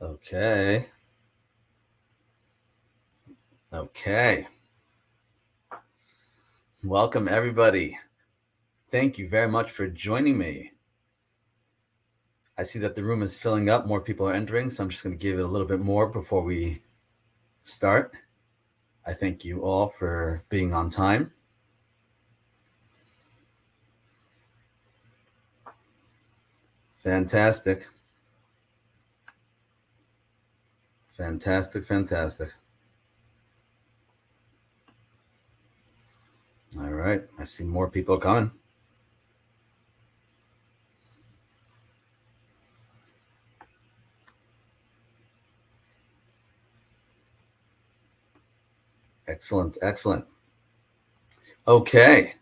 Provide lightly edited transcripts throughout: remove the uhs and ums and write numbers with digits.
Okay. Welcome, everybody. Thank you very much for joining me. I see that the room is filling up. More people are entering, so I'm just going to give it a little bit more before we start. I thank you all for being on time. Fantastic. All right. I see more people coming. Excellent. Okay.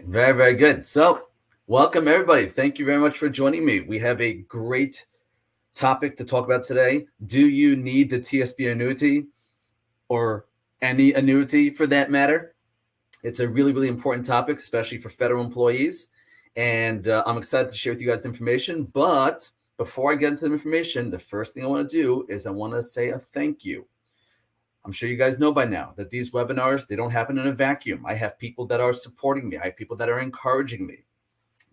Very good. So, welcome, everybody. Thank you very much for joining me. We have a great topic to talk about today. Do you need the TSP annuity or any annuity for that matter? It's a really important topic, especially for federal employees. And I'm excited to share with you guys information. But before I get into the information, the first thing I want to do is I want to say a thank you. I'm sure you guys know by now that these webinars, they don't happen in a vacuum. I have people that are supporting me. I have people that are encouraging me.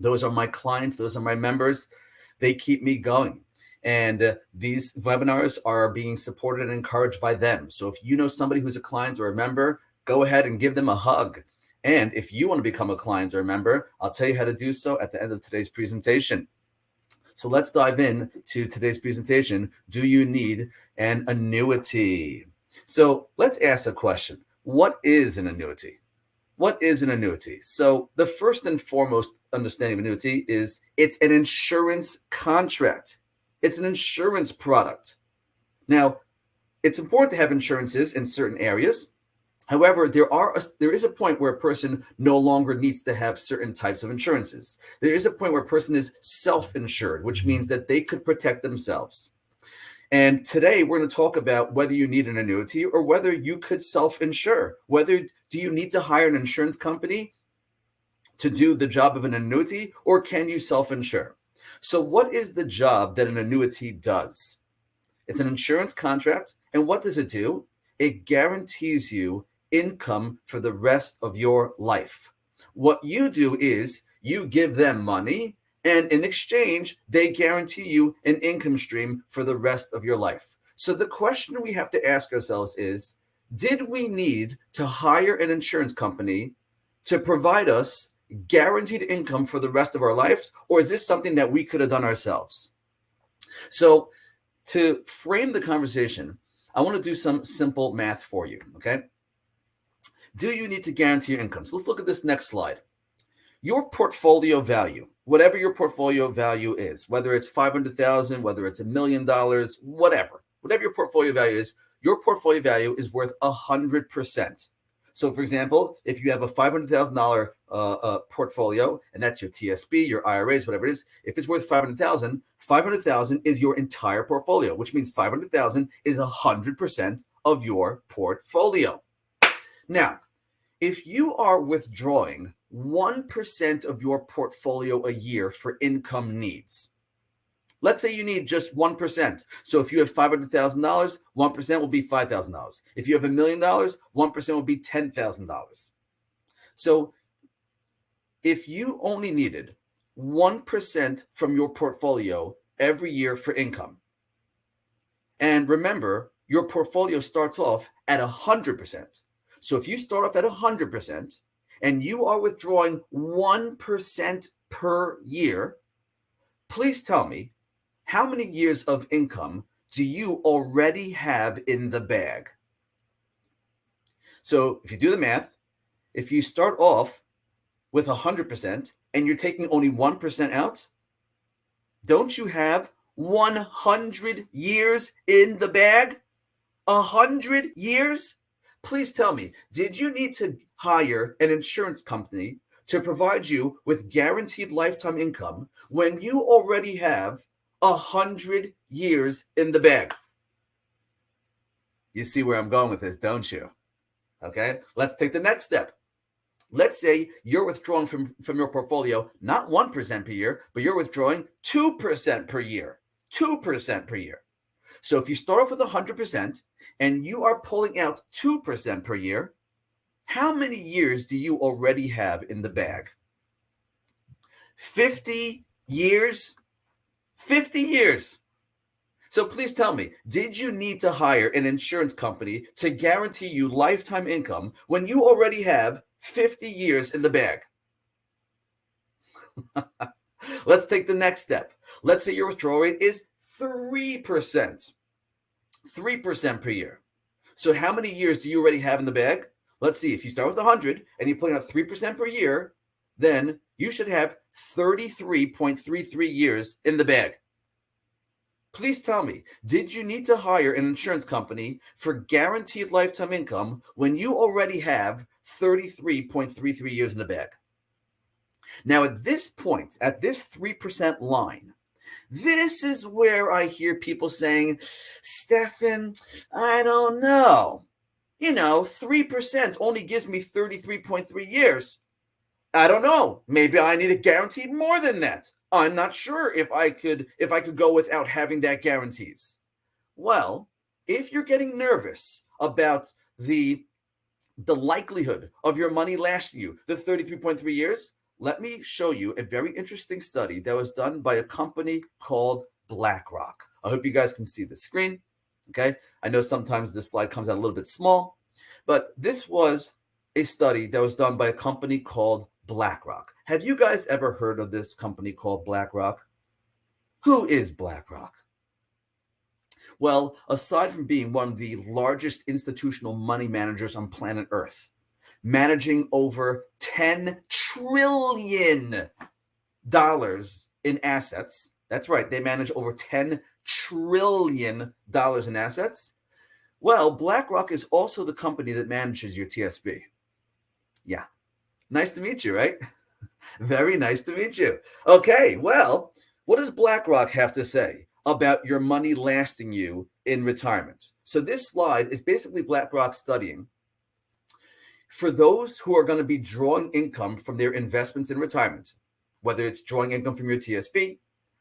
Those are my clients. Those are my members. They keep me going. And these webinars are being supported and encouraged by them. So if you know somebody who's a client or a member, go ahead and give them a hug. And if you want to become a client or a member, I'll tell you how to do so at the end of today's presentation. So let's dive in to today's presentation. Do you need an annuity? So let's ask a question. What is an annuity? What is an annuity? So the first and foremost understanding of annuity is it's an insurance contract. It's an insurance product. Now, it's important to have insurances in certain areas. However, there is a point where a person no longer needs to have certain types of insurances. There is a point where a person is self-insured, which means that they could protect themselves. And today we're going to talk about whether you need an annuity or whether you could self-insure. Do you need to hire an insurance company to do the job of an annuity, or can you self-insure? So what is the job that an annuity does? It's an insurance contract. And what does it do? It guarantees you income for the rest of your life. What you do is you give them money, and in exchange, they guarantee you an income stream for the rest of your life. So the question we have to ask ourselves is, did we need to hire an insurance company to provide us guaranteed income for the rest of our lives? Or is this something that we could have done ourselves? So to frame the conversation, I want to do some simple math for you, okay? Do you need to guarantee your income? So let's look at this next slide. Your portfolio value, whatever your portfolio value is, whether it's $500,000, whether it's $1 million, whatever your portfolio value is, your portfolio value is worth 100%. So for example, if you have a $500,000 portfolio, and that's your TSP, your IRAs, whatever it is, if it's worth $500,000, $500,000 is your entire portfolio, which means $500,000 is 100% of your portfolio. Now, if you are withdrawing 1% of your portfolio a year for income needs, let's say you need just 1%. So if you have $500,000, 1% will be $5,000. If you have $1 million, 1% will be $10,000. So if you only needed 1% from your portfolio every year for income, and remember, your portfolio starts off at 100%. So if you start off at 100% and you are withdrawing 1% per year, please tell me, how many years of income do you already have in the bag? So if you do the math, if you start off with 100% and you're taking only 1% out, don't you have 100 years in the bag? 100 years? Please tell me, did you need to hire an insurance company to provide you with guaranteed lifetime income when you already have 100 years in the bag? You see where I'm going with this, don't you? Okay, let's take the next step. Let's say you're withdrawing from your portfolio, not 1% per year, but you're withdrawing 2% per year. 2% per year. So if you start off with 100% and you are pulling out 2% per year, how many years do you already have in the bag? 50 years? 50 years. So please tell me, did you need to hire an insurance company to guarantee you lifetime income when you already have 50 years in the bag? Let's take the next step. Let's say your withdrawal rate is 3%. 3% per year. So how many years do you already have in the bag? Let's see, if you start with 100 and you're pulling out 3% per year, then you should have 33.33 years in the bag. Please tell me, did you need to hire an insurance company for guaranteed lifetime income when you already have 33.33 years in the bag? Now, at this point, at this 3% line, this is where I hear people saying, Stefan, I don't know. 3% only gives me 33.3 years. I don't know. Maybe I need a guarantee more than that. I'm not sure if I could go without having that guarantees. Well, if you're getting nervous about the likelihood of your money lasting you the 33.3 years, let me show you a very interesting study that was done by a company called BlackRock. I hope you guys can see the screen. Okay. I know sometimes this slide comes out a little bit small, but this was a study that was done by a company called BlackRock. Have you guys ever heard of this company called BlackRock? Who is BlackRock? Well, aside from being one of the largest institutional money managers on planet Earth, managing over $10 trillion in assets. That's right, they manage over $10 trillion in assets. Well, BlackRock is also the company that manages your TSP. Yeah. Nice to meet you, right? Very nice to meet you. Okay, well, what does BlackRock have to say about your money lasting you in retirement? So this slide is basically BlackRock studying for those who are going to be drawing income from their investments in retirement, whether it's drawing income from your TSP,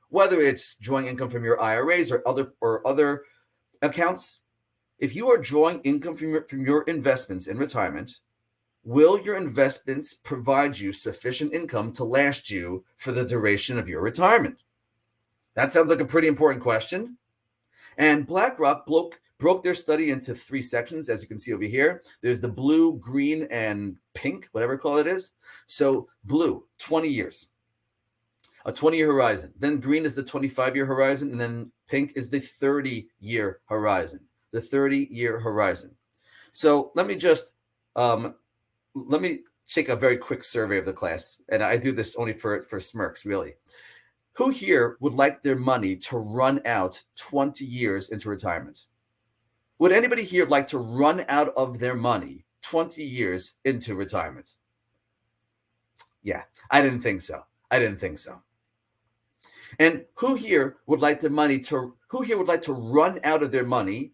whether it's drawing income from your IRAs or other accounts. If you are drawing income from your investments in retirement, will your investments provide you sufficient income to last you for the duration of your retirement? That sounds like a pretty important question. And BlackRock broke their study into 3 sections, as you can see over here. There's the blue, green, and pink, whatever color it is. So blue, 20 years, a 20-year horizon. Then green is the 25-year horizon, and then pink is the 30-year horizon, the 30-year horizon. So let me just take a very quick survey of the class, and I do this only for smirks, really. Who here would like their money to run out 20 years into retirement? Would anybody here like to run out of their money 20 years into retirement? Yeah, I didn't think so. And who here would like to run out of their money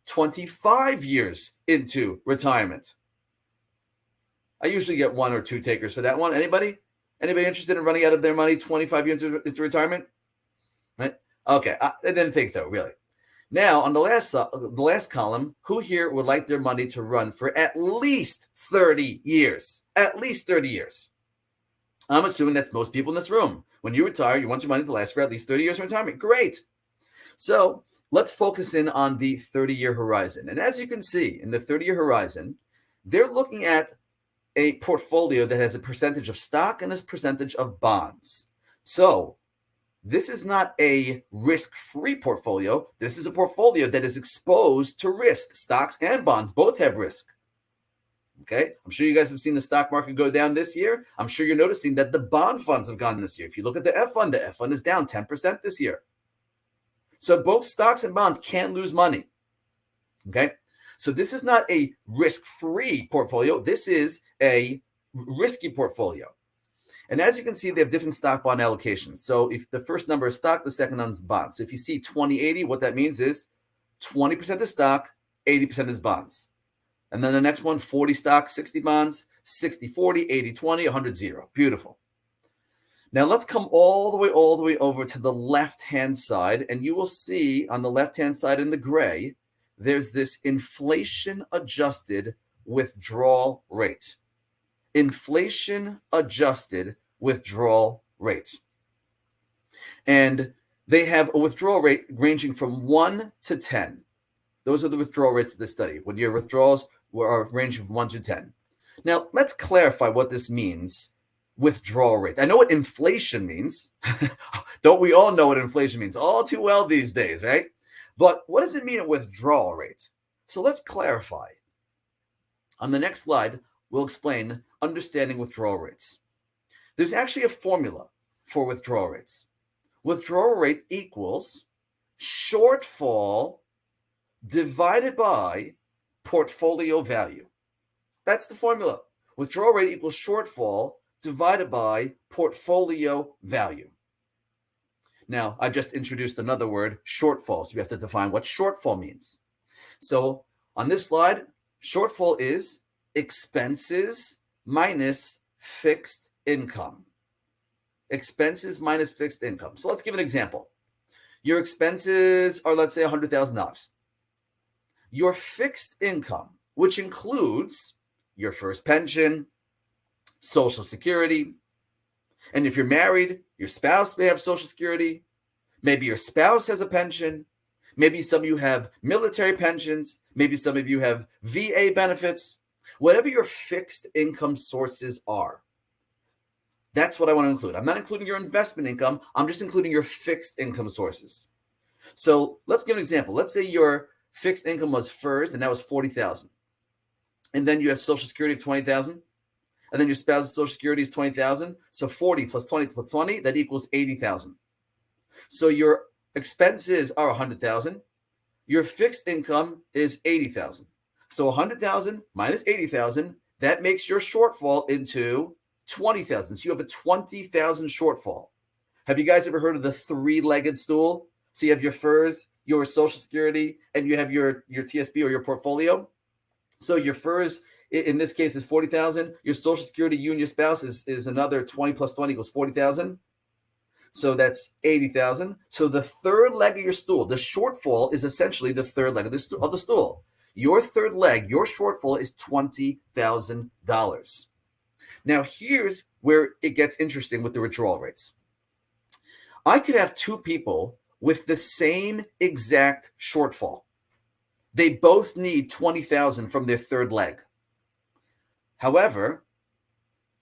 25 years into retirement? I usually get 1 or 2 takers for that one. Anybody interested in running out of their money 25 years into retirement? Right? Okay, I didn't think so, really. Now, on the last column, who here would like their money to run for at least 30 years? At least 30 years. I'm assuming that's most people in this room. When you retire, you want your money to last for at least 30 years in retirement. Great. So let's focus in on the 30-year horizon. And as you can see, in the 30-year horizon, they're looking at a portfolio that has a percentage of stock and a percentage of bonds. So this is not a risk-free portfolio. This is a portfolio that is exposed to risk. Stocks and bonds both have risk. Okay, I'm sure you guys have seen the stock market go down this year. I'm sure you're noticing that the bond funds have gone this year. If you look at the F fund is down 10% this year. So both stocks and bonds can lose money. Okay, so this is not a risk-free portfolio. This is a risky portfolio. And as you can see, they have different stock bond allocations. So if the first number is stock, the second number is bonds. So if you see 20-80, what that means is 20% is stock, 80% is bonds. And then the next one, 40 stock, 60 bonds. 60-40, 80-20, 100-0. Beautiful. Now let's come all the way over to the left-hand side, and you will see on the left-hand side in the gray, there's this inflation-adjusted withdrawal rate. Inflation-adjusted withdrawal rate. And they have a withdrawal rate ranging from 1 to 10. Those are the withdrawal rates of this study, when your withdrawals are ranging from 1 to 10. Now, let's clarify what this means, withdrawal rate. I know what inflation means. Don't we all know what inflation means? All too well these days, right? But what does it mean a withdrawal rate? So let's clarify. On the next slide, we'll explain understanding withdrawal rates. There's actually a formula for withdrawal rates. Withdrawal rate equals shortfall divided by portfolio value. That's the formula. Withdrawal rate equals shortfall divided by portfolio value. Now, I just introduced another word, shortfall. So we have to define what shortfall means. So on this slide, shortfall is expenses minus fixed income. Expenses minus fixed income. So let's give an example. Your expenses are, let's say, $100,000. Your fixed income, which includes your first pension, Social Security, and if you're married, your spouse may have Social Security. Maybe your spouse has a pension. Maybe some of you have military pensions. Maybe some of you have VA benefits. Whatever your fixed income sources are, that's what I want to include. I'm not including your investment income. I'm just including your fixed income sources. So let's give an example. Let's say your fixed income was FERS, and that was $40,000. And then you have Social Security of $20,000. And then your spouse's Social Security is $20,000. So 40 plus 20 plus 20, that equals $80,000. So your expenses are $100,000. Your fixed income is $80,000. So $100,000 minus $80,000, that makes your shortfall into $20,000. So you have a $20,000 shortfall. Have you guys ever heard of the three-legged stool? So you have your FERS, your Social Security, and you have your TSP or your portfolio. So your FERS, in this case, is $40,000. Your Social Security, you and your spouse, is another 20 plus 20 equals $40,000. So that's $80,000. So the third leg of your stool, the shortfall is essentially the third leg of the stool. Your third leg, your shortfall is $20,000. Now, here's where it gets interesting with the withdrawal rates. I could have two people with the same exact shortfall. They both need $20,000 from their third leg. However,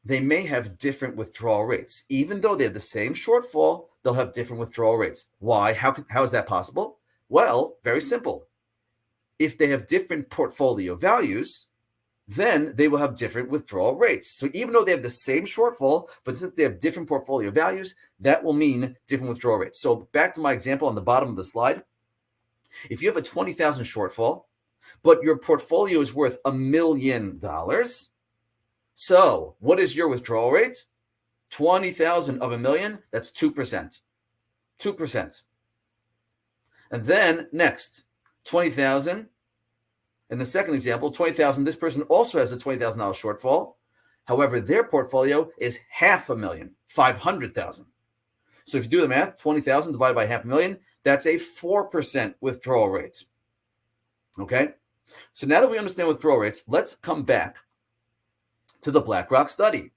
they may have different withdrawal rates. Even though they have the same shortfall, they'll have different withdrawal rates. Why? How is that possible? Well, very simple. If they have different portfolio values, then they will have different withdrawal rates. So even though they have the same shortfall, but since they have different portfolio values, that will mean different withdrawal rates. So back to my example on the bottom of the slide. If you have a $20,000 shortfall, but your portfolio is worth $1 million, so what is your withdrawal rate? 20,000 of $1 million, that's 2%. 2%. And then next, 20,000. In the second example, 20,000, this person also has a $20,000 shortfall. However, their portfolio is $500,000, 500,000. So if you do the math, 20,000 divided by $500,000, that's a 4% withdrawal rate. Okay? So now that we understand withdrawal rates, let's come back to the BlackRock study.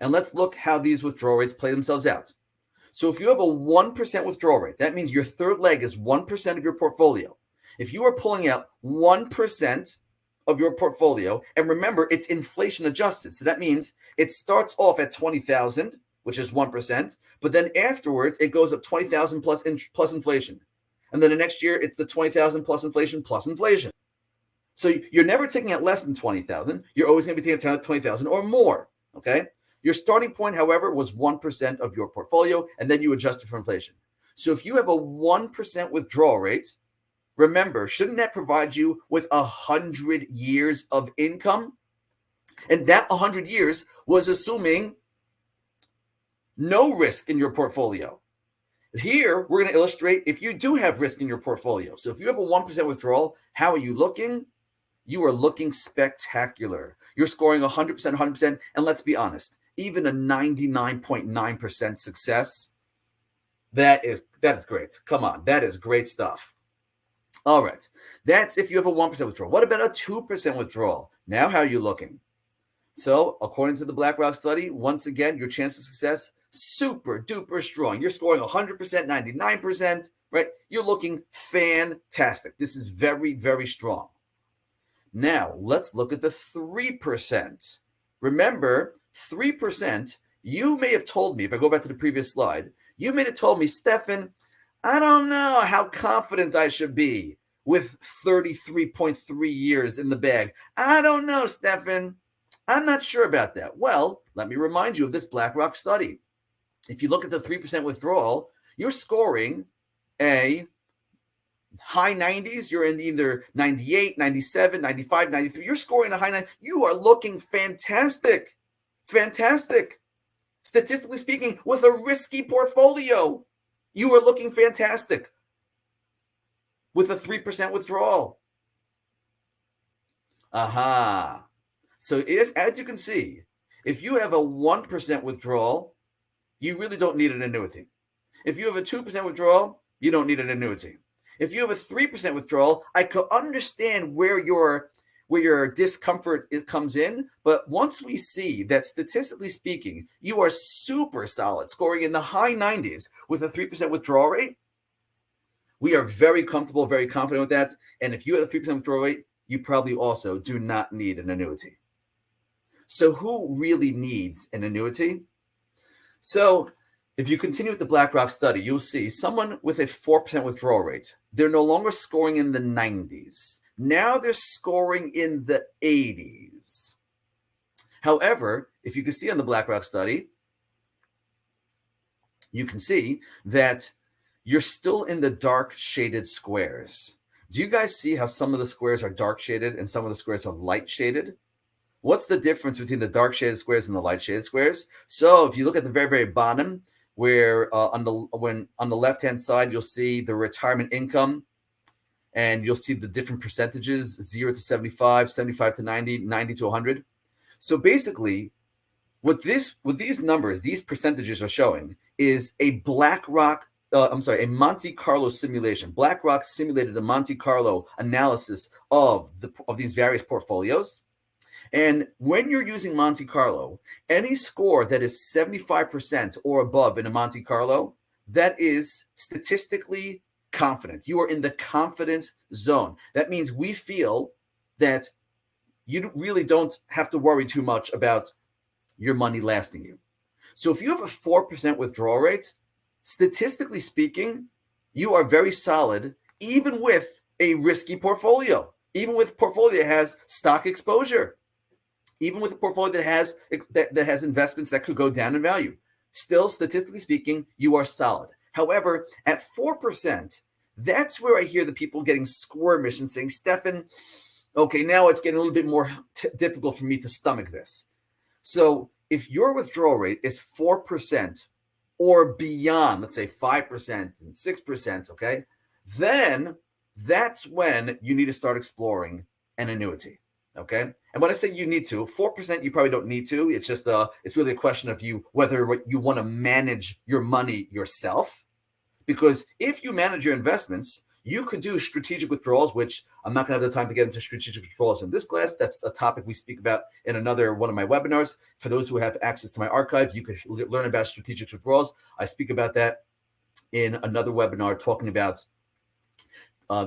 And let's look how these withdrawal rates play themselves out. So if you have a 1% withdrawal rate, that means your third leg is 1% of your portfolio. If you are pulling out 1% of your portfolio, and remember, it's inflation adjusted. So that means it starts off at 20,000, which is 1%, but then afterwards it goes up 20,000 plus inflation. And then the next year it's the 20,000 plus inflation plus inflation. So you're never taking out less than 20,000. You're always going to be taking out 20,000 or more, okay? Your starting point, however, was 1% of your portfolio, and then you adjust it for inflation. So if you have a 1% withdrawal rate, remember, shouldn't that provide you with 100 years of income? And that 100 years was assuming no risk in your portfolio. Here, we're going to illustrate if you do have risk in your portfolio. So if you have a 1% withdrawal, how are you looking? You are looking spectacular. You're scoring 100%, 100%. And let's be honest, even a 99.9% success, that is great. Come on, that is great stuff. All right, that's if you have a 1% withdrawal. What about a 2% withdrawal? Now, how are you looking? So, according to the BlackRock study, once again, your chance of success, super duper strong. You're scoring 100%, 99%, right? You're looking fantastic. This is very, very strong. Now, let's look at the 3%. Remember, 3%, you may have told me, if I go back to the previous slide, you may have told me, Stefan, I don't know how confident I should be with 33.3 years in the bag. I don't know, Stefan. I'm not sure about that. Well, let me remind you of this BlackRock study. If you look at the 3% withdrawal, you're scoring a high 90s. You're in either 98, 97, 95, 93. You're scoring a high 90. You are looking fantastic. Fantastic. Statistically speaking, with a risky portfolio, you are looking fantastic with a 3% withdrawal. Aha. So as you can see, if you have a 1% withdrawal, you really don't need an annuity. If you have a 2% withdrawal, you don't need an annuity. If you have a 3% withdrawal, I could understand where your discomfort comes in. But once we see that statistically speaking, you are super solid, scoring in the high 90s with a 3% withdrawal rate, we are very comfortable, very confident with that. And if you have a 3% withdrawal rate, you probably also do not need an annuity. So who really needs an annuity? So if you continue with the BlackRock study, you'll see someone with a 4% withdrawal rate. They're no longer scoring in the 90s. Now they're scoring in the 80s. However, if you can see on the BlackRock study, you can see that you're still in the dark shaded squares. Do you guys see how some of the squares are dark shaded and some of the squares are light shaded? What's the difference between the dark shaded squares and the light shaded squares? So if you look at the very, very bottom, where on the left-hand side, you'll see the retirement income, and you'll see the different percentages, 0 to 75, 75 to 90, 90 to 100. So basically, what these numbers, these percentages are showing is a a Monte Carlo simulation. BlackRock simulated a Monte Carlo analysis of these various portfolios. And when you're using Monte Carlo, any score that is 75% or above in a Monte Carlo, that is statistically confident. You are in the confidence zone. That means we feel that you really don't have to worry too much about your money lasting you. So if you have a 4% withdrawal rate, statistically speaking, you are very solid, even with a risky portfolio, even with a portfolio that has stock exposure, even with a portfolio that has investments that could go down in value. Still, statistically speaking, you are solid. However, at 4%, that's where I hear the people getting squirmish and saying, Stefan, okay, now it's getting a little bit more difficult for me to stomach this. So if your withdrawal rate is 4% or beyond, let's say 5% and 6%, okay, then that's when you need to start exploring an annuity. Okay. And when I say you need to, 4%, you probably don't need to. It's just it's really a question of whether you want to manage your money yourself. Because if you manage your investments, you could do strategic withdrawals, which I'm not going to have the time to get into strategic withdrawals in this class. That's a topic we speak about in another one of my webinars. For those who have access to my archive, you could learn about strategic withdrawals. I speak about that in another webinar talking about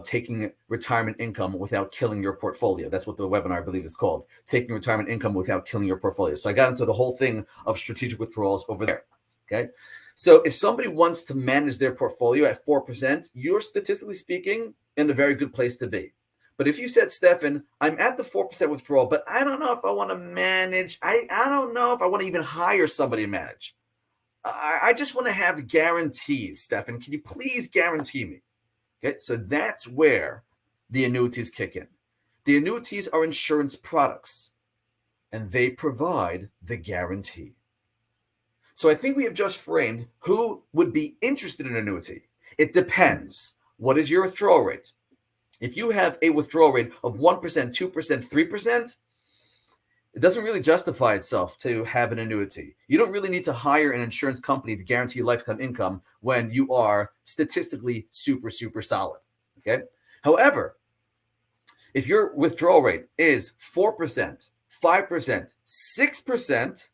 taking retirement income without killing your portfolio. That's what the webinar, I believe, is called. Taking retirement income without killing your portfolio. So I got into the whole thing of strategic withdrawals over there. Okay. So if somebody wants to manage their portfolio at 4%, you're statistically speaking in a very good place to be. But if you said, Stefan, I'm at the 4% withdrawal, but I don't know if I want to manage. I don't know if I want to even hire somebody to manage. I just want to have guarantees, Stefan. Can you please guarantee me? Okay, so that's where the annuities kick in. The annuities are insurance products, and they provide the guarantee. So I think we have just framed who would be interested in an annuity. It depends. What is your withdrawal rate? If you have a withdrawal rate of 1%, 2%, 3%, it doesn't really justify itself to have an annuity. You don't really need to hire an insurance company to guarantee lifetime income when you are statistically super, super solid. Okay. However, if your withdrawal rate is 4%, 5%, 6%,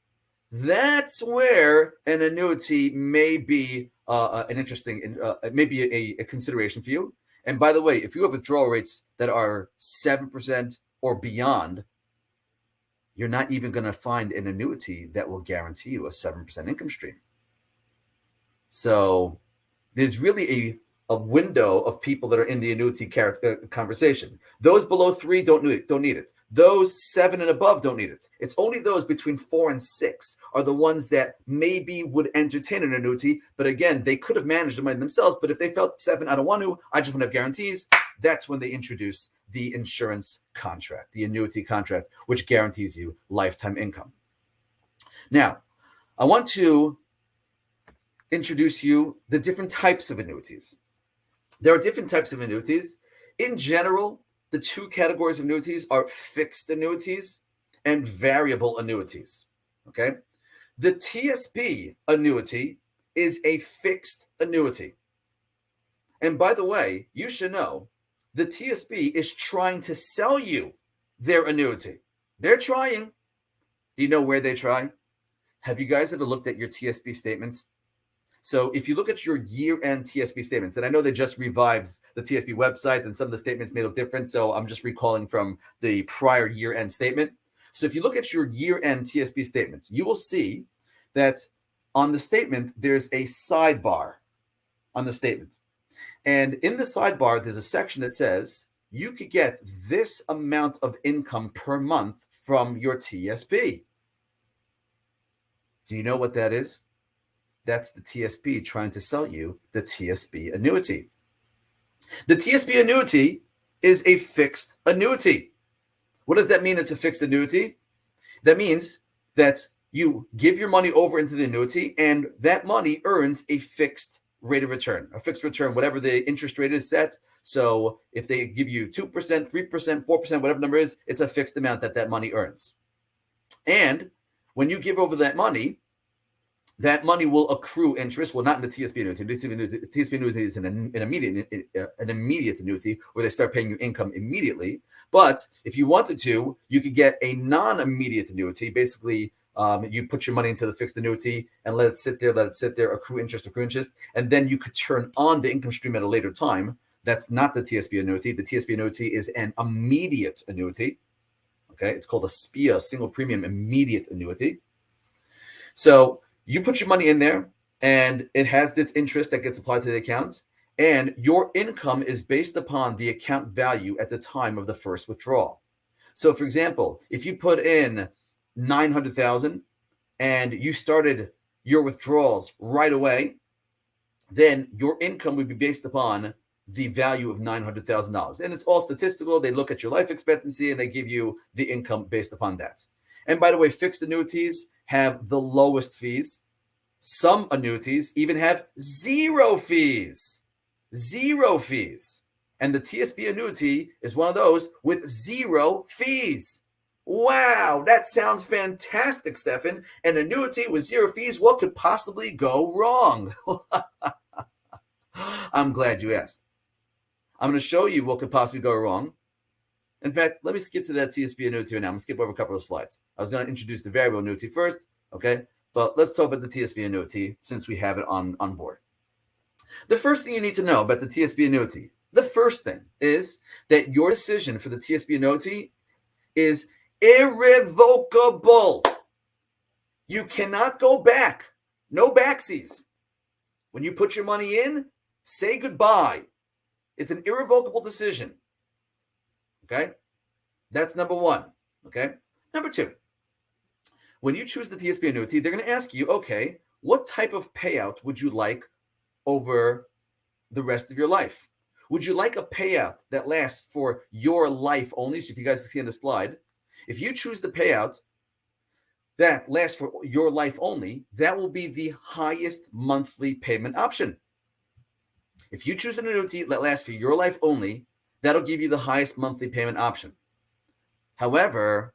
that's where an annuity may be an interesting, maybe a consideration for you. And by the way, if you have withdrawal rates that are 7% or beyond, you're not even going to find an annuity that will guarantee you a 7% income stream. So there's really a window of people that are in the annuity conversation. Those below 3 don't need it. Those 7 and above don't need it. It's only those between 4 and 6 are the ones that maybe would entertain an annuity. But again, they could have managed the money themselves. But if they felt 7, I don't want to, I just want to have guarantees, that's when they introduce the insurance contract, the annuity contract, which guarantees you lifetime income. Now, I want to introduce you the different types of annuities. There are different types of annuities. In general, the 2 categories of annuities are fixed annuities and variable annuities. Okay? The TSP annuity is a fixed annuity. And by the way, you should know the TSP is trying to sell you their annuity. They're trying. Do you know where they try? Have you guys ever looked at your TSP statements? So if you look at your year-end TSP statements, and I know they just revised the TSP website and some of the statements may look different, so I'm just recalling from the prior year-end statement. So if you look at your year-end TSP statements, you will see that on the statement, there's a sidebar on the statement. And in the sidebar, there's a section that says you could get this amount of income per month from your TSP. Do you know what that is? That's the TSP trying to sell you the TSP annuity. The TSP annuity is a fixed annuity. What does that mean? It's a fixed annuity. That means that you give your money over into the annuity and that money earns a fixed rate of return, a fixed return, whatever the interest rate is set. So if they give you 2%, 3%, 4%, whatever number is, it's a fixed amount that money earns. And when you give over that money will accrue interest. Well, not in the TSP annuity. The TSP annuity is an immediate annuity where they start paying you income immediately. But if you wanted to, you could get a non-immediate annuity. Basically, you put your money into the fixed annuity and let it sit there, accrue interest, and then you could turn on the income stream at a later time. That's not the TSP annuity. The TSP annuity is an immediate annuity. Okay, it's called a SPIA, single premium immediate annuity. So you put your money in there and it has this interest that gets applied to the account, and your income is based upon the account value at the time of the first withdrawal. So for example, if you put in $900,000 and you started your withdrawals right away, then your income would be based upon the value of $900,000. And it's all statistical. They look at your life expectancy and they give you the income based upon that. And by the way, fixed annuities have the lowest fees. Some annuities even have 0 fees. 0 fees. And the TSP annuity is one of those with 0 fees. Wow, that sounds fantastic, Stefan. An annuity with 0 fees, what could possibly go wrong? I'm glad you asked. I'm going to show you what could possibly go wrong. In fact, let me skip to that TSP annuity right now. I'm going to skip over a couple of slides. I was going to introduce the variable annuity first, okay? But let's talk about the TSP annuity since we have it on board. The first thing you need to know about the TSP annuity, the first thing is that your decision for the TSP annuity is irrevocable. You cannot go back. No backsies. When you put your money in, say goodbye. It's an irrevocable decision. Okay? That's number one. Okay? Number two, when you choose the TSP annuity, they're going to ask you, okay, what type of payout would you like over the rest of your life? Would you like a payout that lasts for your life only? So if you guys can see on the slide, if you choose the payout that lasts for your life only, that will be the highest monthly payment option. If you choose an annuity that lasts for your life only, that'll give you the highest monthly payment option. However,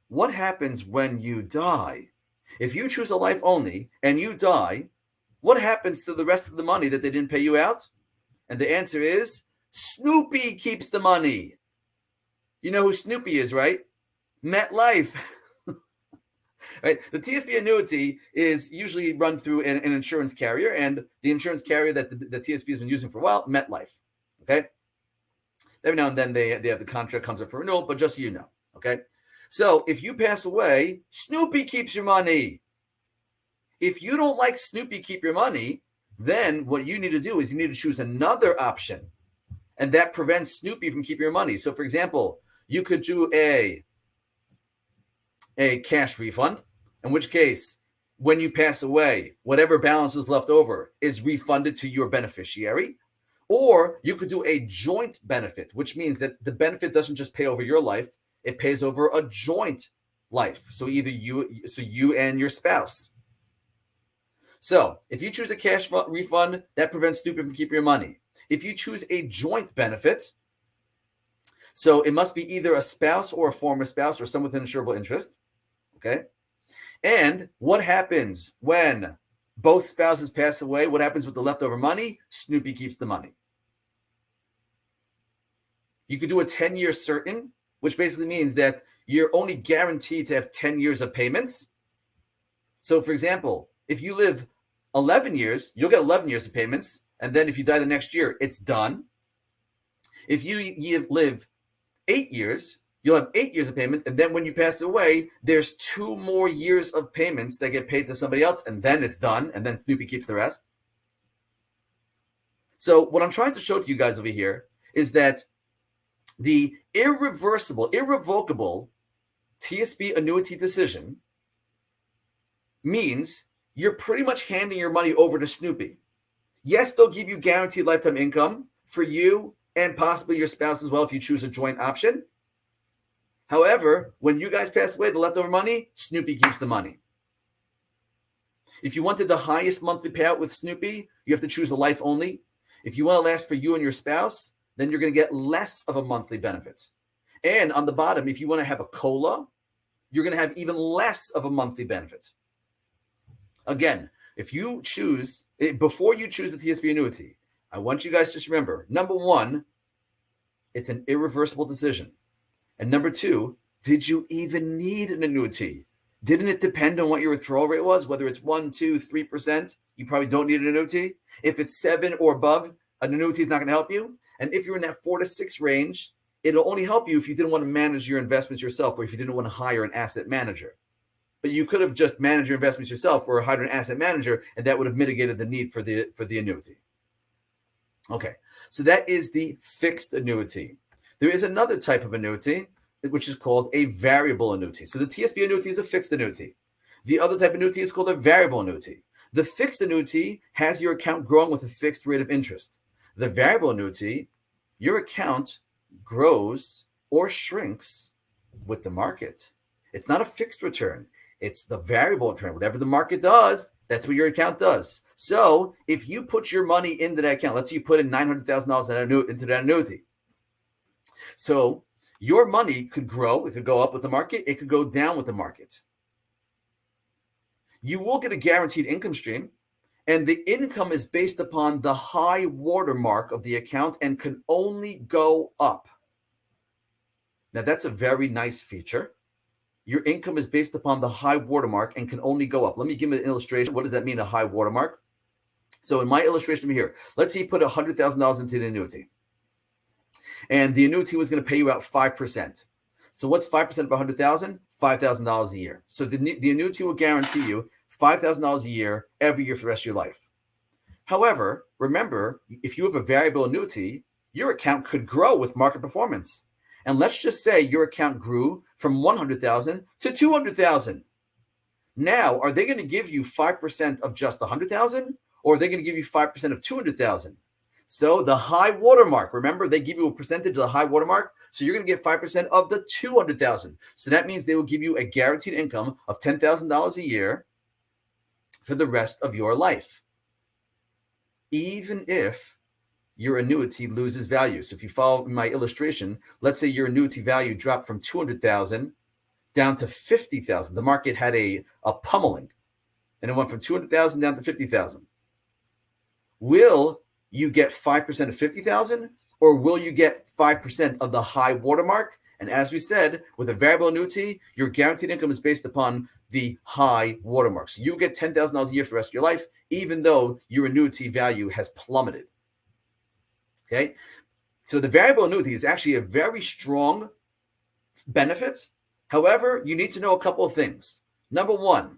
what happens when you die? If you choose a life only and you die, what happens to the rest of the money that they didn't pay you out? And the answer is Snoopy keeps the money. You know who Snoopy is, right? MetLife. Right? The TSP annuity is usually run through an insurance carrier, and the insurance carrier that the TSP has been using for a while, MetLife. Okay. Every now and then they have the contract comes up for renewal, but just so you know. Okay. So if you pass away, Snoopy keeps your money. If you don't like Snoopy keep your money, then what you need to do is you need to choose another option, and that prevents Snoopy from keeping your money. So, for example, you could do a cash refund, in which case, when you pass away, whatever balance is left over is refunded to your beneficiary. Or you could do a joint benefit, which means that the benefit doesn't just pay over your life, it pays over a joint life. So either you and your spouse. So if you choose a cash refund, that prevents Snoopy from keeping your money. If you choose a joint benefit, so it must be either a spouse or a former spouse or someone with an insurable interest. Okay. And what happens when both spouses pass away? What happens with the leftover money? Snoopy keeps the money. You could do a 10-year certain, which basically means that you're only guaranteed to have 10 years of payments. So, for example, if you live 11 years, you'll get 11 years of payments. And then if you die the next year, it's done. If you live 8 years, you'll have 8 years of payment. And then when you pass away, there's 2 more years of payments that get paid to somebody else. And then it's done. And then Snoopy keeps the rest. So what I'm trying to show to you guys over here is that the irrevocable TSP annuity decision means you're pretty much handing your money over to Snoopy. Yes, they'll give you guaranteed lifetime income for you and possibly your spouse as well if you choose a joint option. However, when you guys pass away, the leftover money, Snoopy keeps the money. If you wanted the highest monthly payout with Snoopy, you have to choose a life only. If you want to last for you and your spouse, then you're going to get less of a monthly benefit. And on the bottom, if you want to have a COLA, you're going to have even less of a monthly benefit. Again, if you choose, before you choose the TSP annuity, I want you guys to just remember, number one, it's an irreversible decision. And number two, did you even need an annuity? Didn't it depend on what your withdrawal rate was? Whether it's 1%, 2%, 3%, you probably don't need an annuity. If it's 7 or above, an annuity is not going to help you. And if you're in that 4 to 6 range, it'll only help you if you didn't want to manage your investments yourself or if you didn't want to hire an asset manager. But you could have just managed your investments yourself or hired an asset manager, and that would have mitigated the need for the annuity. Okay, so that is the fixed annuity. There is another type of annuity, which is called a variable annuity. So the TSP annuity is a fixed annuity. The other type of annuity is called a variable annuity. The fixed annuity has your account growing with a fixed rate of interest. The variable annuity, your account grows or shrinks with the market. It's not a fixed return. It's the variable return. Whatever the market does, that's what your account does. So if you put your money into that account, let's say you put in $900,000 into that annuity. So your money could grow. It could go up with the market. It could go down with the market. You will get a guaranteed income stream. And the income is based upon the high watermark of the account and can only go up. Now, that's a very nice feature. Your income is based upon the high watermark and can only go up. Let me give you an illustration. What does that mean, a high watermark? So in my illustration here, let's say you put $100,000 into the annuity. And the annuity was going to pay you out 5%. So what's 5% of $100,000? $5,000 a year. So the annuity will guarantee you $5,000 a year every year for the rest of your life. However, remember, if you have a variable annuity, your account could grow with market performance. And let's just say your account grew from $100,000 to $200,000. Now, are they going to give you 5% of just $100,000, or are they going to give you 5% of $200,000? So the high watermark, remember, they give you a percentage of the high watermark. So you're going to get 5% of the $200,000. So that means they will give you a guaranteed income of $10,000 a year for the rest of your life, even if your annuity loses value. So if you follow my illustration, let's say your annuity value dropped from $200,000 down to 50,000. The market had a pummeling, and it went from 200,000 down to 50,000. Will you get 5% of 50,000, or will you get 5% of the high watermark? And as we said, with a variable annuity, your guaranteed income is based upon the high watermark. So you get $10,000 a year for the rest of your life, even though your annuity value has plummeted. Okay? So the variable annuity is actually a very strong benefit. However, you need to know a couple of things. Number one,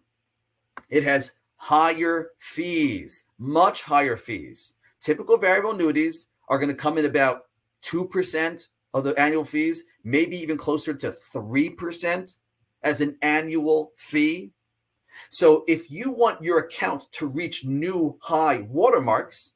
it has higher fees, much higher fees. Typical variable annuities are going to come in about 2% of the annual fees, maybe even closer to 3% as an annual fee. So if you want your account to reach new high watermarks,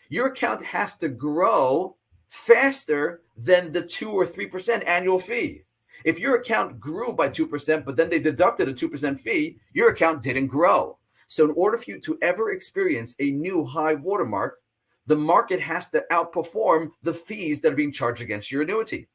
your account has to grow faster than the 2 or 3% annual fee. If your account grew by 2%, but then they deducted a 2% fee, your account didn't grow. So in order for you to ever experience a new high watermark, the market has to outperform the fees that are being charged against your annuity.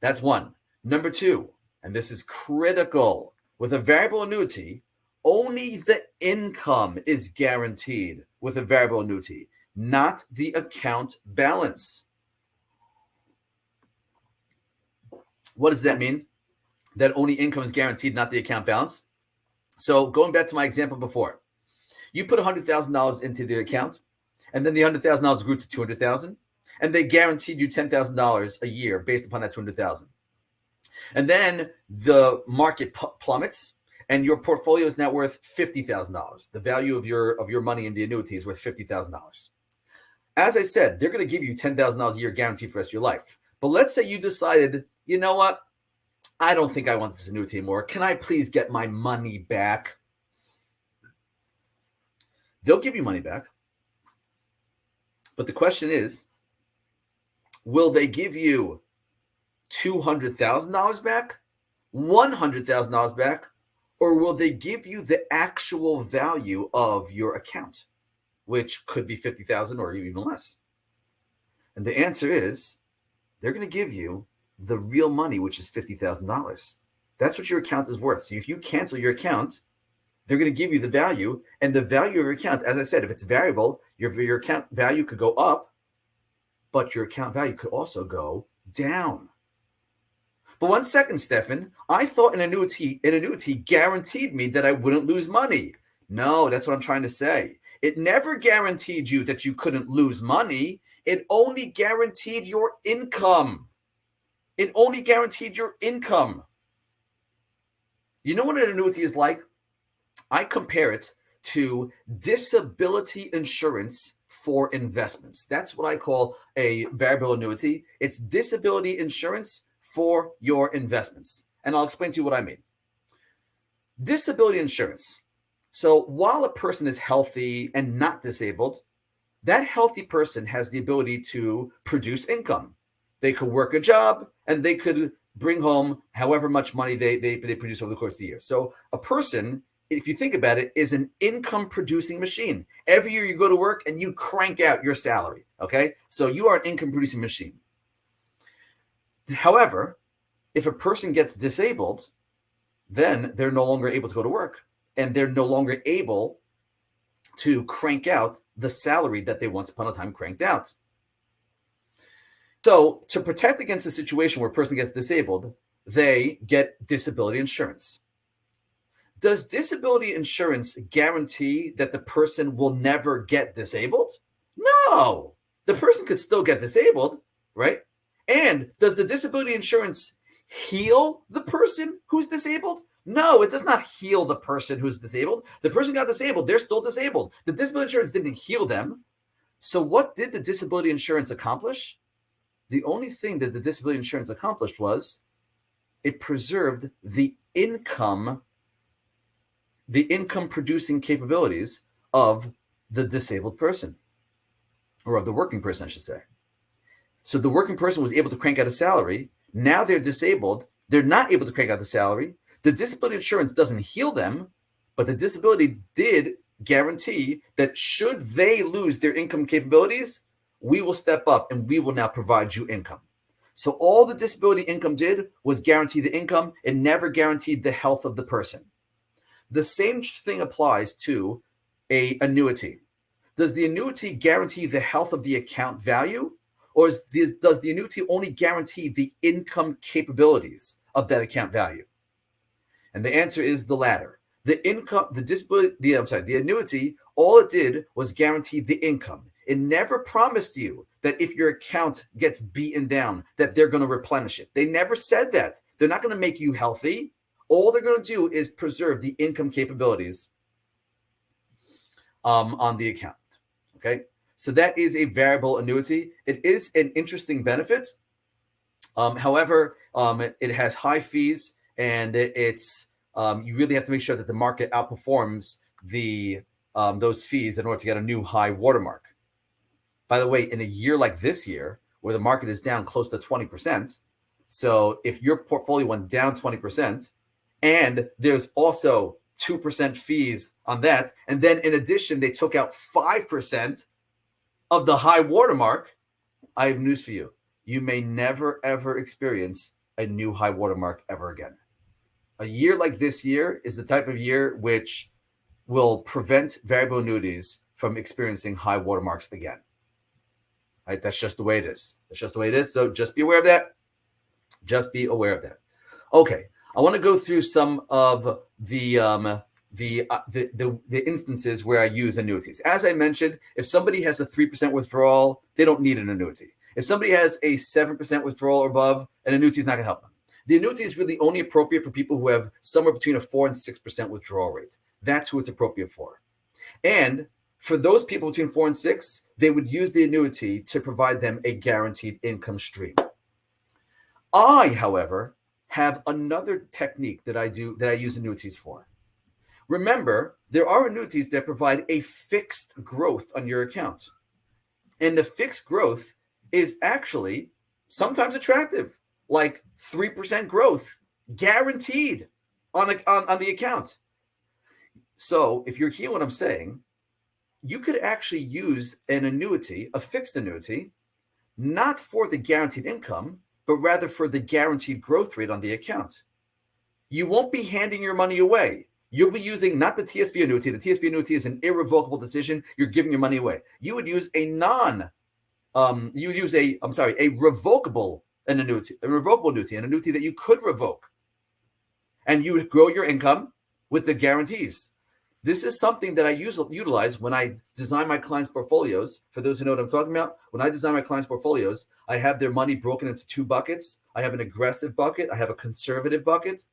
That's one. Number two, and this is critical, with a variable annuity, only the income is guaranteed with a variable annuity, not the account balance. What does that mean? That only income is guaranteed, not the account balance? So going back to my example before, you put $100,000 into the account, and then the $100,000 grew to $200,000, and they guaranteed you $10,000 a year based upon that $200,000. And then the market plummets, and your portfolio is now worth $50,000. The value of your money in the annuity is worth $50,000. As I said, they're going to give you $10,000 a year guaranteed for the rest of your life. But let's say you decided, you know what? I don't think I want this annuity anymore. Can I please get my money back? They'll give you money back. But the question is, will they give you $200,000 back, $100,000 back, or will they give you the actual value of your account, which could be $50,000 or even less? And the answer is, they're going to give you the real money, which is $50,000. That's what your account is worth. So if you cancel your account, they're going to give you the value, and the value of your account, as I said, if it's variable, your account value could go up, but your account value could also go down. But 1 second, Stefan, I thought an annuity guaranteed me that I wouldn't lose money. No, that's what I'm trying to say. It never guaranteed you that you couldn't lose money. It only guaranteed your income. It only guaranteed your income. You know what an annuity is like? I compare it to disability insurance for investments. That's what I call a variable annuity. It's disability insurance for your investments. And I'll explain to you what I mean. Disability insurance. So while a person is healthy and not disabled, that healthy person has the ability to produce income. They could work a job and they could bring home however much money they produce over the course of the year. So a person, if you think about it, is an income producing machine. Every year you go to work and you crank out your salary. Okay. So you are an income producing machine. However, if a person gets disabled, then they're no longer able to go to work and they're no longer able to crank out the salary that they once upon a time cranked out. So to protect against a situation where a person gets disabled, they get disability insurance. Does disability insurance guarantee that the person will never get disabled? No, the person could still get disabled, right? And does the disability insurance heal the person who's disabled? No, it does not heal the person who's disabled. The person got disabled, they're still disabled. The disability insurance didn't heal them. So what did the disability insurance accomplish? The only thing that the disability insurance accomplished was it preserved the income producing capabilities of the disabled person, or of the working person, I should say. So the working person was able to crank out a salary. Now they're disabled. They're not able to crank out the salary. The disability insurance doesn't heal them, but the disability did guarantee that should they lose their income capabilities, we will step up and we will now provide you income. So all the disability income did was guarantee the income. It never guaranteed the health of the person. The same thing applies to an annuity. Does the annuity guarantee the health of the account value, or does the annuity only guarantee the income capabilities of that account value? And the answer is the latter. The annuity, all it did was guarantee the income. It never promised you that if your account gets beaten down, that they're going to replenish it. They never said that. They're not going to make you healthy. All they're going to do is preserve the income capabilities on the account. Okay, so that is a variable annuity. It is an interesting benefit. However, it has high fees, and you really have to make sure that the market outperforms those fees in order to get a new high watermark. By the way, in a year like this year, where the market is down close to 20%, so if your portfolio went down 20%, and there's also 2% fees on that, and then in addition, they took out 5% of the high watermark, I have news for you. You may never, ever experience a new high watermark ever again. A year like this year is the type of year which will prevent variable annuities from experiencing high watermarks again. Right? That's just the way it is. That's just the way it is. So just be aware of that. Just be aware of that. Okay, I want to go through some of the instances where I use annuities. As I mentioned, if somebody has a 3% withdrawal, they don't need an annuity. If somebody has a 7% withdrawal or above, an annuity is not going to help them. The annuity is really only appropriate for people who have somewhere between a 4 and 6% withdrawal rate. That's who it's appropriate for. And for those people between 4 and 6, they would use the annuity to provide them a guaranteed income stream. I, however, have another technique that I use annuities for. Remember, there are annuities that provide a fixed growth on your account. And the fixed growth is actually sometimes attractive, like 3% growth guaranteed on the account. So if you're hearing what I'm saying, you could actually use an annuity, a fixed annuity, not for the guaranteed income, but rather for the guaranteed growth rate on the account. You won't be handing your money away. You'll be using not the TSP annuity. The TSP annuity is an irrevocable decision. You're giving your money away. You would use a revocable annuity, an annuity that you could revoke. And you would grow your income with the guarantees. This is something that I utilize when I design my clients' portfolios. For those who know what I'm talking about, when I design my clients' portfolios, I have their money broken into 2 buckets. I have an aggressive bucket. I have a conservative bucket.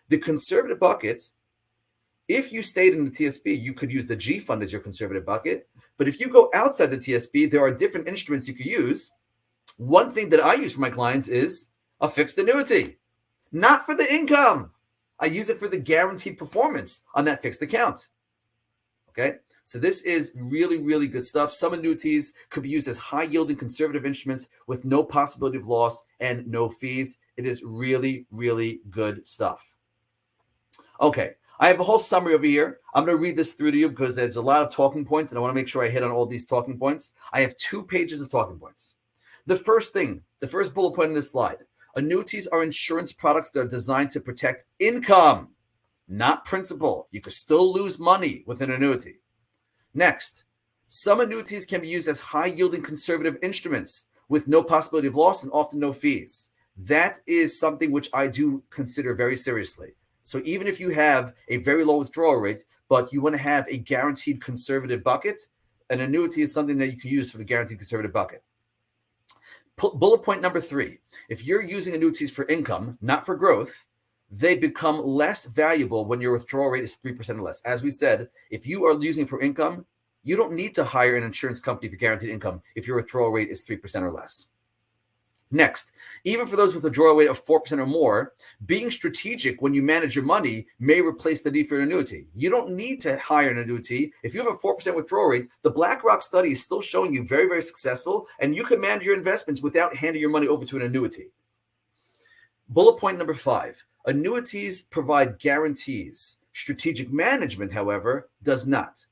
The conservative bucket, if you stayed in the TSP, you could use the G fund as your conservative bucket. But if you go outside the TSP, there are different instruments you could use. One thing that I use for my clients is a fixed annuity, not for the income. I use it for the guaranteed performance on that fixed account. Okay, so this is really, really good stuff. Some annuities could be used as high-yielding conservative instruments with no possibility of loss and no fees. It is really, really good stuff. Okay, I have a whole summary over here. I'm going to read this through to you because there's a lot of talking points, and I want to make sure I hit on all these talking points. I have 2 pages of talking points. The first bullet point in this slide: annuities are insurance products that are designed to protect income, not principal. You could still lose money with an annuity. Next, some annuities can be used as high-yielding conservative instruments with no possibility of loss and often no fees. That is something which I do consider very seriously. So even if you have a very low withdrawal rate, but you want to have a guaranteed conservative bucket, an annuity is something that you can use for the guaranteed conservative bucket. Bullet point number 3, if you're using annuities for income, not for growth, they become less valuable when your withdrawal rate is 3% or less. As we said, if you are using it for income, you don't need to hire an insurance company for guaranteed income if your withdrawal rate is 3% or less. Next, even for those with a withdrawal rate of 4% or more, being strategic when you manage your money may replace the need for an annuity. You don't need to hire an annuity. If you have a 4% withdrawal rate, the BlackRock study is still showing you very, very successful, and you can manage your investments without handing your money over to an annuity. Bullet point number 5, annuities provide guarantees. Strategic management, however, does not.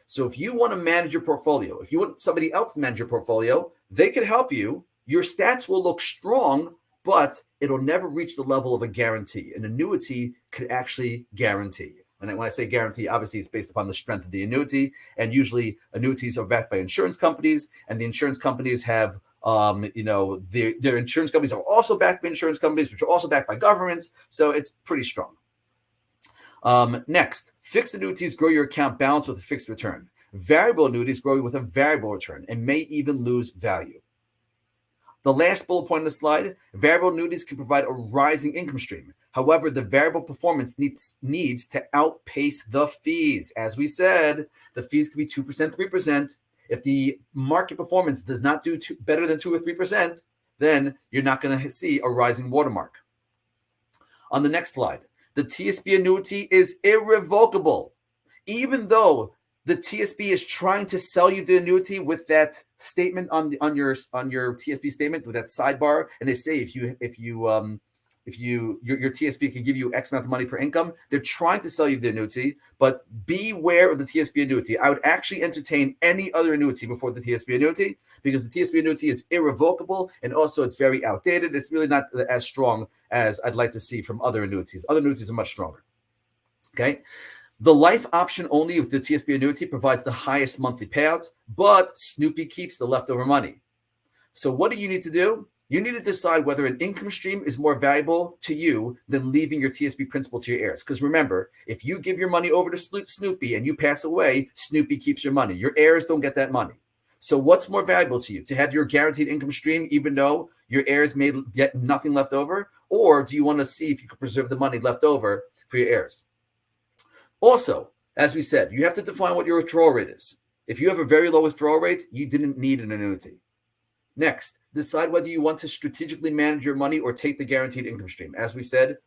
So if you want to manage your portfolio, if you want somebody else to manage your portfolio, they can help you your stats will look strong, but it'll never reach the level of a guarantee. An annuity could actually guarantee. And when I say guarantee, obviously it's based upon the strength of the annuity. And usually annuities are backed by insurance companies, and the insurance companies have, their insurance companies are also backed by insurance companies, which are also backed by governments. So it's pretty strong. Next, fixed annuities grow your account balance with a fixed return. Variable annuities grow with a variable return and may even lose value. The last bullet point on the slide, variable annuities can provide a rising income stream. However, the variable performance needs to outpace the fees. As we said, the fees can be 2%, 3%. If the market performance does not do better than 2 or 3%, then you're not going to see a rising watermark. On the next slide, the TSP annuity is irrevocable. Even though the TSP is trying to sell you the annuity with that statement on your TSP statement with that sidebar, and they say if your TSP can give you X amount of money per income, they're trying to sell you the annuity, but beware of the TSP annuity. I would actually entertain any other annuity before the TSP annuity, because the TSP annuity is irrevocable, and also it's very outdated. It's really not as strong as I'd like to see from other annuities. Other annuities are much stronger. Okay. The life option only of the TSP annuity provides the highest monthly payout, but Snoopy keeps the leftover money. So what do you need to do? You need to decide whether an income stream is more valuable to you than leaving your TSP principal to your heirs. Because remember, if you give your money over to Snoopy and you pass away, Snoopy keeps your money. Your heirs don't get that money. So what's more valuable to you? To have your guaranteed income stream even though your heirs may get nothing left over? Or do you want to see if you can preserve the money left over for your heirs? Also, as we said, you have to define what your withdrawal rate is. If you have a very low withdrawal rate, you didn't need an annuity. Next, decide whether you want to strategically manage your money or take the guaranteed income stream. As we said,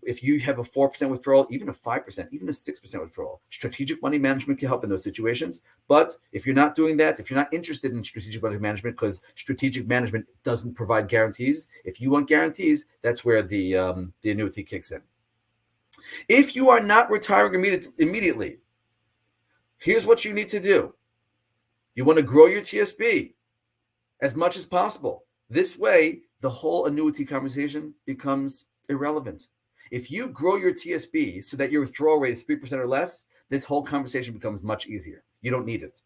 if you have a 4% withdrawal, even a 5%, even a 6% withdrawal, strategic money management can help in those situations. But if you're not doing that, if you're not interested in strategic money management, because strategic management doesn't provide guarantees, if you want guarantees, that's where the annuity kicks in. If you are not retiring immediately, here's what you need to do. You want to grow your TSP as much as possible. This way, the whole annuity conversation becomes irrelevant. If you grow your TSP so that your withdrawal rate is 3% or less, this whole conversation becomes much easier. You don't need it.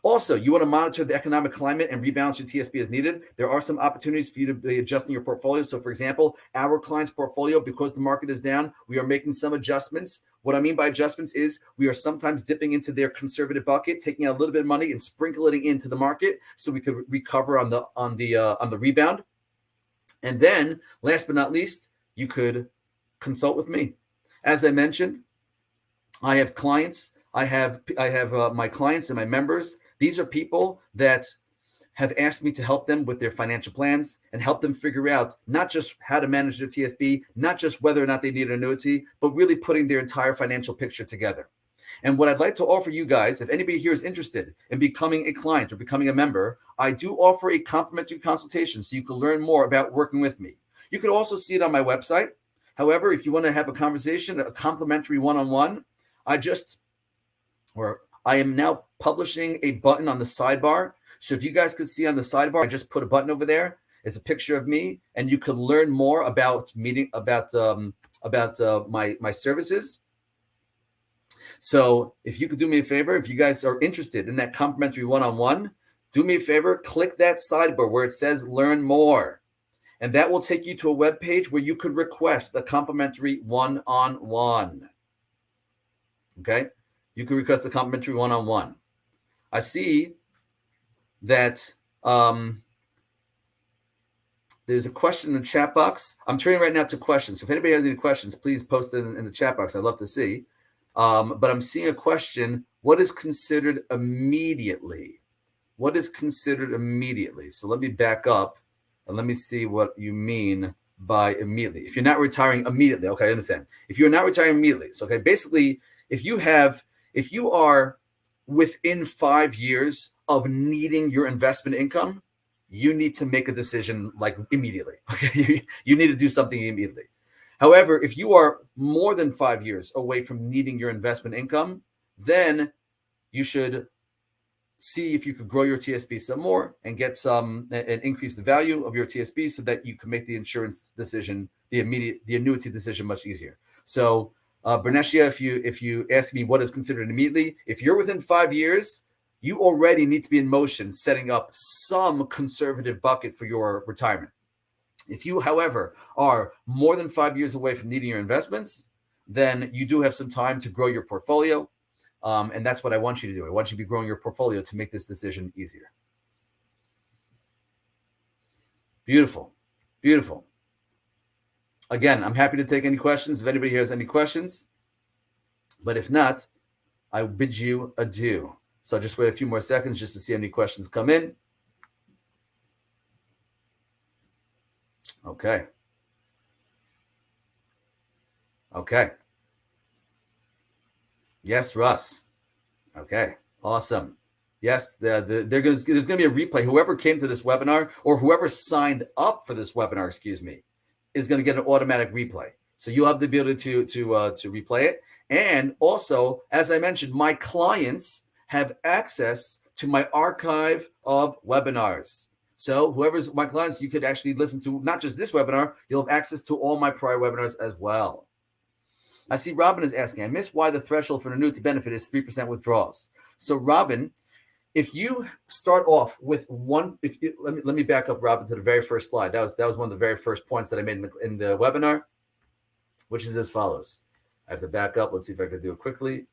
Also, you want to monitor the economic climate and rebalance your TSP as needed. There are some opportunities for you to be adjusting your portfolio. So, for example, our client's portfolio, because the market is down, we are making some adjustments. What I mean by adjustments is we are sometimes dipping into their conservative bucket, taking out a little bit of money and sprinkling it into the market so we could recover on the rebound. And then, last but not least, you could consult with me. As I mentioned, I have clients. I have my clients and my members. These are people that have asked me to help them with their financial plans and help them figure out not just how to manage their TSP, not just whether or not they need an annuity, but really putting their entire financial picture together. And what I'd like to offer you guys, if anybody here is interested in becoming a client or becoming a member, I do offer a complimentary consultation so you can learn more about working with me. You can also see it on my website. However, if you want to have a conversation, a complimentary one-on-one, I am now publishing a button on the sidebar. So if you guys could see on the sidebar, I just put a button over there. It's a picture of me, and you can learn more about my services. So if you could do me a favor, if you guys are interested in that complimentary one-on-one, do me a favor, click that sidebar where it says learn more. And that will take you to a web page where you could request a complimentary one-on-one. Okay? You can request a complimentary one-on-one. I see that there's a question in the chat box. I'm turning right now to questions. So if anybody has any questions, please post it in the chat box. I'd love to see. But I'm seeing a question. What is considered immediately? What is considered immediately? So let me back up and let me see what you mean by immediately. If you're not retiring immediately, okay, I understand. If you're not retiring immediately, so okay, basically, if you are within 5 years of needing your investment income, you need to make a decision like immediately. Okay, you need to do something immediately. However, if you are more than 5 years away from needing your investment income, then you should see if you could grow your TSP some more and get some and increase the value of your TSP so that you can make the insurance decision, the annuity decision much easier. So Berneshia, if you ask me what is considered immediately, if you're within 5 years, you already need to be in motion setting up some conservative bucket for your retirement. If you, however, are more than 5 years away from needing your investments, then you do have some time to grow your portfolio. And that's what I want you to do. I want you to be growing your portfolio to make this decision easier. Beautiful. Beautiful. Again, I'm happy to take any questions if anybody here has any questions. But if not, I bid you adieu. So I'll just wait a few more seconds just to see any questions come in. Okay. Okay. Yes, Russ. Okay. Awesome. Yes, there's going to be a replay. Whoever came to this webinar or whoever signed up for this webinar, is going to get an automatic replay. So you'll have the ability to replay it. And also, as I mentioned, my clients have access to my archive of webinars. So whoever's my clients, you could actually listen to not just this webinar, you'll have access to all my prior webinars as well. I see Robin is asking, I missed why the threshold for an annuity benefit is 3% withdrawals. So Robin, if you start off with one, let me back up, Robin, to the very first slide. That was one of the very first points that I made in the webinar, which is as follows. I have to back up. Let's see if I can do it quickly.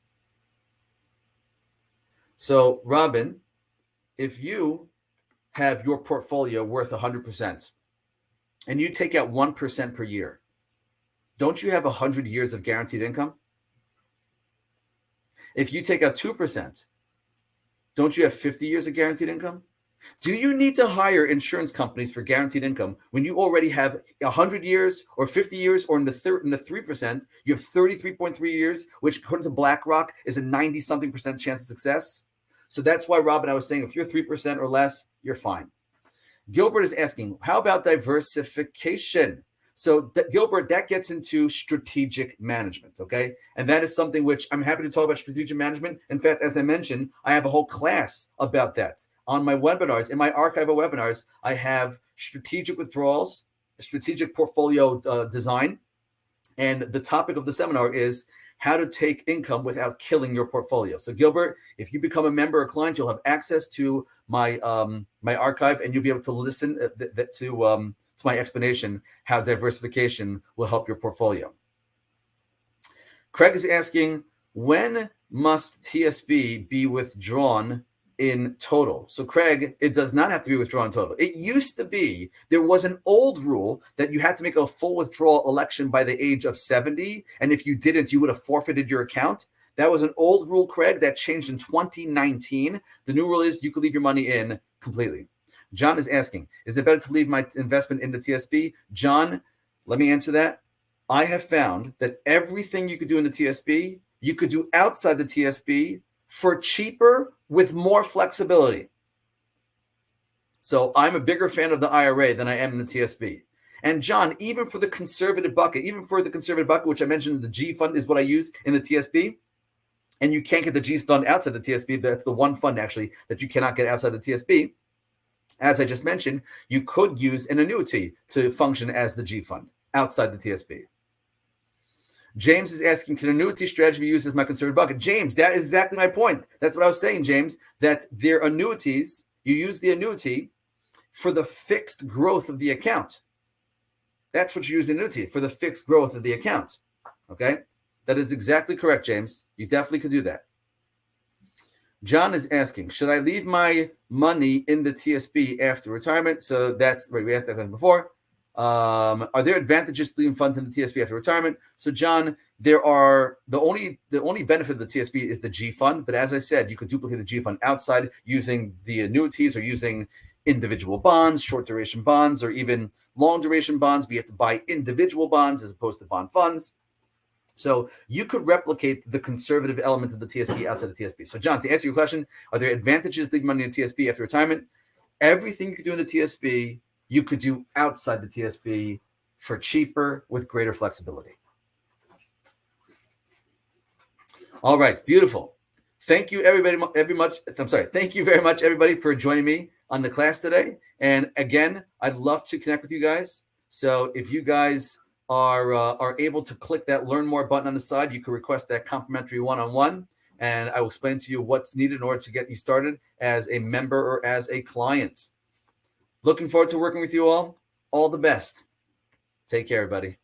So Robin, if you have your portfolio worth 100% and you take out 1% per year, don't you have 100 years of guaranteed income? If you take out 2%, don't you have 50 years of guaranteed income? Do you need to hire insurance companies for guaranteed income when you already have 100 years or 50 years, or in the 3%, you have 33.3 years, which according to BlackRock is a 90-something% chance of success? So that's why, Robin, I was saying if you're 3% or less, you're fine. Gilbert is asking, how about diversification? So Gilbert, that gets into strategic management, okay? And that is something which I'm happy to talk about strategic management. In fact, as I mentioned, I have a whole class about that on my webinars. In my archive of webinars, I have strategic withdrawals, strategic portfolio design. And the topic of the seminar is how to take income without killing your portfolio. So Gilbert, if you become a member or client, you'll have access to my my archive, and you'll be able to listen to my explanation how diversification will help your portfolio. Craig is asking, when must TSP be withdrawn in total? So Craig, it does not have to be withdrawn in total. It used to be, there was an old rule that you had to make a full withdrawal election by the age of 70. And if you didn't, you would have forfeited your account. That was an old rule, Craig, that changed in 2019. The new rule is you could leave your money in completely. John is asking, is it better to leave my investment in the TSP? John, let me answer that. I have found that everything you could do in the TSP, you could do outside the TSP for cheaper with more flexibility. So I'm a bigger fan of the IRA than I am in the TSP. And John, even for the conservative bucket, which I mentioned, the G fund is what I use in the TSP. And you can't get the G fund outside the TSP. That's the one fund actually that you cannot get outside the TSP. As I just mentioned, you could use an annuity to function as the G fund outside the TSP. James is asking, can annuity strategy be used as my conservative bucket? James, that is exactly my point. That's what I was saying, James, that their annuities, you use the annuity for the fixed growth of the account. That's what you use the annuity for, the fixed growth of the account. Okay? That is exactly correct, James. You definitely could do that. John is asking, should I leave my money in the TSP after retirement? So that's right. We asked that question before. Are there advantages to leaving funds in the TSP after retirement? So John, there are the only benefit of the TSP is the G fund. But as I said, you could duplicate the G fund outside using the annuities or using individual bonds, short duration bonds, or even long duration bonds. But you have to buy individual bonds as opposed to bond funds. So you could replicate the conservative element of the TSP outside the TSP. So John, to answer your question, are there advantages to leaving money in the TSP after retirement? Everything you could do in the TSP, you could do outside the TSP for cheaper with greater flexibility. All right, beautiful. Thank you, everybody. Thank you very much, everybody, for joining me on the class today. And again, I'd love to connect with you guys. So if you guys are able to click that Learn More button on the side, you can request that complimentary one-on-one, and I will explain to you what's needed in order to get you started as a member or as a client. Looking forward to working with you all. All the best. Take care, everybody.